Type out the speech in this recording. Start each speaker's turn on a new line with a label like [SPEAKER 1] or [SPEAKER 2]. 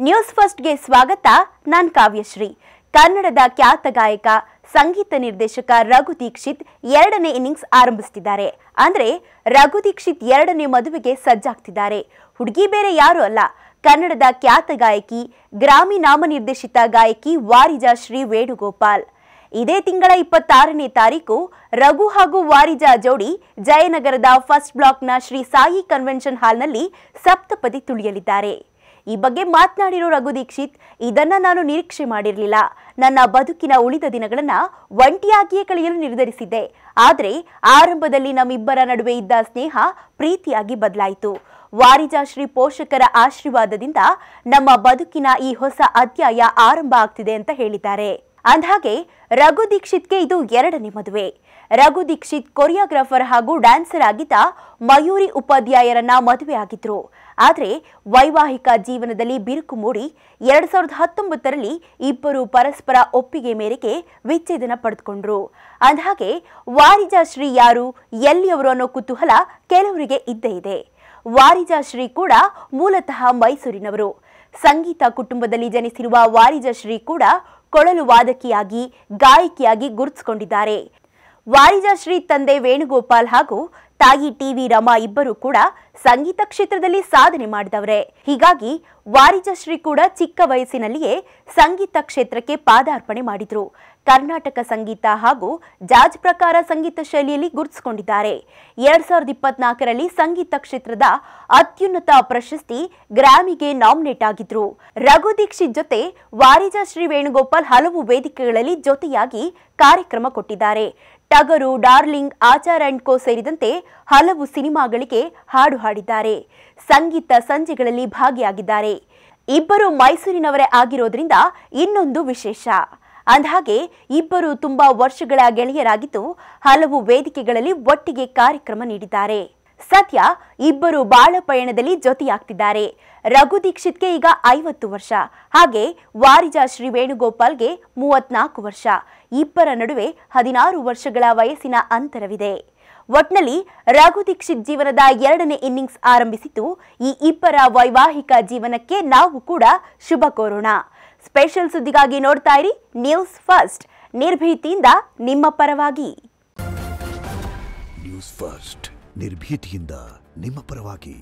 [SPEAKER 1] News ಫಸ್ಟ್ಗೆ ಸ್ವಾಗತ. ನಾನು ಕಾವ್ಯಶ್ರೀ. ಕನ್ನಡದ ಖ್ಯಾತ ಗಾಯಕ ಸಂಗೀತ ನಿರ್ದೇಶಕ ರಘು ದೀಕ್ಷಿತ್ ಎರಡನೇ ಇನ್ನಿಂಗ್ಸ್ ಆರಂಭಿಸುತ್ತಿದ್ದಾರೆ. ಅಂದ್ರೆ ರಘು ದೀಕ್ಷಿತ್ ಎರಡನೇ ಮದುವೆಗೆ ಸಜ್ಜಾಗ್ತಿದ್ದಾರೆ. ಹುಡುಗಿ ಬೇರೆ ಯಾರು ಅಲ್ಲ, ಕನ್ನಡದ ಖ್ಯಾತ ಗಾಯಕಿ, ಗ್ರಾಮಿ ನಾಮನಿರ್ದೇಶಿತ ಗಾಯಕಿ ವಾರಿಜಾ ಶ್ರೀ ವೇಣುಗೋಪಾಲ್. ಇದೇ ತಿಂಗಳ 26ನೇ ತಾರೀಕು ರಘು ಹಾಗೂ ವಾರಿಜಾ ಜೋಡಿ ಜಯನಗರದ ಫಸ್ಟ್ ಬ್ಲಾಕ್ನ ಶ್ರೀ ಸಾಯಿ ಕನ್ವೆನ್ಷನ್ ಹಾಲ್ನಲ್ಲಿ ಸಪ್ತಪದಿ ತುಳಿಯಲಿದ್ದಾರೆ. ಈ ಬಗ್ಗೆ ಮಾತನಾಡಿರೋ ರಘು ದೀಕ್ಷಿತ್, ಇದನ್ನ ನಾನು ನಿರೀಕ್ಷೆ ಮಾಡಿರಲಿಲ್ಲ. ನನ್ನ ಬದುಕಿನ ಉಳಿದ ದಿನಗಳನ್ನ ಒಂಟಿಯಾಗಿಯೇ ಕಳೆಯಲು ನಿರ್ಧರಿಸಿದ್ದೆ. ಆದರೆ ಆರಂಭದಲ್ಲಿ ನಮ್ಮಿಬ್ಬರ ನಡುವೆ ಇದ್ದ ಸ್ನೇಹ ಪ್ರೀತಿಯಾಗಿ ಬದಲಾಯಿತು. ವಾರಿಜಾ ಶ್ರೀ ಪೋಷಕರ ಆಶೀರ್ವಾದದಿಂದ ನಮ್ಮ ಬದುಕಿನ ಈ ಹೊಸ ಅಧ್ಯಾಯ ಆರಂಭ ಆಗ್ತಿದೆ ಅಂತ ಹೇಳಿದ್ದಾರೆ. ಅಂದಹಾಗೆ ರಘು ದೀಕ್ಷಿತ್ಗೆ ಇದು ಎರಡನೇ ಮದುವೆ. ರಘು ದೀಕ್ಷಿತ್ ಕೊರಿಯೋಗ್ರಾಫರ್ ಹಾಗೂ ಡ್ಯಾನ್ಸರ್ ಆಗಿದ್ದ ಮಯೂರಿ ಉಪಾಧ್ಯಾಯರನ್ನ ಮದುವೆ ಆಗಿದ್ರು. ಆದರೆ ವೈವಾಹಿಕ ಜೀವನದಲ್ಲಿ ಬಿರುಕು ಮೂಡಿ 2019ರಲ್ಲಿ ಇಬ್ಬರು ಪರಸ್ಪರ ಒಪ್ಪಿಗೆ ಮೇರೆಗೆ ವಿಚ್ಛೇದನ ಪಡೆದುಕೊಂಡ್ರು. ಅಂದಹಾಗೆ ವಾರಿಜಾ ಶ್ರೀ ಯಾರು, ಎಲ್ಲಿಯವರು ಅನ್ನೋ ಕುತೂಹಲ ಕೆಲವರಿಗೆ ಇದ್ದೇ ಇದೆ. ವಾರಿಜಾ ಶ್ರೀ ಕೂಡ ಮೂಲತಃ ಮೈಸೂರಿನವರು. ಸಂಗೀತ ಕುಟುಂಬದಲ್ಲಿ ಜನಿಸಿರುವ ವಾರಿಜಾ ಶ್ರೀ ಕೂಡ ಕೊಳಲು ವಾದಕಿಯಾಗಿ, ಗಾಯಕಿಯಾಗಿ ಗುರುತಿಸಿಕೊಂಡಿದ್ದಾರೆ. ವಾರಿಜಾ ಶ್ರೀ ತಂದೆ ವೇಣುಗೋಪಾಲ್ ಹಾಗೂ ತಾಯಿ ಟಿವಿ ರಮಾ ಇಬ್ಬರು ಕೂಡ ಸಂಗೀತ ಕ್ಷೇತ್ರದಲ್ಲಿ ಸಾಧನೆ ಮಾಡಿದವರೇ. ಹೀಗಾಗಿ ವಾರಿಜಾ ಶ್ರೀ ಕೂಡ ಚಿಕ್ಕ ವಯಸ್ಸಿನಲ್ಲಿಯೇ ಸಂಗೀತ ಕ್ಷೇತ್ರಕ್ಕೆ ಪಾದಾರ್ಪಣೆ ಮಾಡಿದ್ರು. ಕರ್ನಾಟಕ ಸಂಗೀತ ಹಾಗೂ ಜಾಜ್ ಪ್ರಕಾರ ಸಂಗೀತ ಶೈಲಿಯಲ್ಲಿ ಗುರುತಿಸಿಕೊಂಡಿದ್ದಾರೆ. 2024ರಲ್ಲಿ ಸಂಗೀತ ಕ್ಷೇತ್ರದ ಅತ್ಯುನ್ನತ ಪ್ರಶಸ್ತಿ ಗ್ರಾಮಿಗೆ ನಾಮಿನೇಟ್ ಆಗಿದ್ರು. ರಘು ದೀಕ್ಷಿತ್ ಜೊತೆ ವಾರಿಜಾ ಶ್ರೀ ವೇಣುಗೋಪಾಲ್ ಹಲವು ವೇದಿಕೆಗಳಲ್ಲಿ ಜೊತೆಯಾಗಿ ಕಾರ್ಯಕ್ರಮ ಕೊಟ್ಟಿದ್ದಾರೆ. ಟಗರು, ಡಾರ್ಲಿಂಗ್, ಆಚಾರ್ ಅಂಡ್ ಕೋ ಸೇರಿದಂತೆ ಹಲವು ಸಿನಿಮಾಗಳಿಗೆ ಹಾಡು ಹಾಡಿದ್ದಾರೆ. ಸಂಗೀತ ಸಂಜೆಗಳಲ್ಲಿ ಭಾಗಿಯಾಗಿದ್ದಾರೆ. ಇಬ್ಬರು ಮೈಸೂರಿನವರೇ ಆಗಿರೋದ್ರಿಂದ ಇನ್ನೊಂದು ವಿಶೇಷ. ಅಂದಹಾಗೆ ಇಬ್ಬರು ತುಂಬಾ ವರ್ಷಗಳ ಗೆಳೆಯರಾಗಿದ್ದು ಹಲವು ವೇದಿಕೆಗಳಲ್ಲಿ ಒಟ್ಟಿಗೆ ಕಾರ್ಯಕ್ರಮ ನೀಡಿದ್ದಾರೆ. ಸದ್ಯ ಇಬ್ಬರು ಬಾಳ ಪಯಣದಲ್ಲಿ ಜೊತೆಯಾಗ್ತಿದ್ದಾರೆ. ರಘು ದೀಕ್ಷಿತ್ಗೆ ಈಗ 50 ವರ್ಷ, ಹಾಗೆ ವಾರಿಜಾ ಶ್ರೀ ವೇಣುಗೋಪಾಲ್ಗೆ 34 ವರ್ಷ. ಇಬ್ಬರ ನಡುವೆ 16 ವರ್ಷಗಳ ವಯಸ್ಸಿನ ಅಂತರವಿದೆ. ಒಟ್ನಲ್ಲಿ ರಘು ದೀಕ್ಷಿತ್ ಜೀವನದ ಎರಡನೇ ಇನ್ನಿಂಗ್ಸ್ ಆರಂಭಿಸಿದ್ದು. ಈ ಇಬ್ಬರ ವೈವಾಹಿಕ ಜೀವನಕ್ಕೆ ನಾವು ಕೂಡ ಶುಭ ಕೋರೋಣ. ಸ್ಪೆಷಲ್ ಸುದ್ದಿಗಾಗಿ ನೋಡ್ತಾ ಇರಿ ನ್ಯೂಸ್ ಫಸ್ಟ್, ನಿರ್ಭೀತಿಯಿಂದ ನಿಮ್ಮ ಪರವಾಗಿ.
[SPEAKER 2] ನ್ಯೂಸ್ ಫಸ್ಟ್, ನಿರ್ಭೀತಿಯಿಂದ ನಿಮ್ಮ ಪರವಾಗಿ.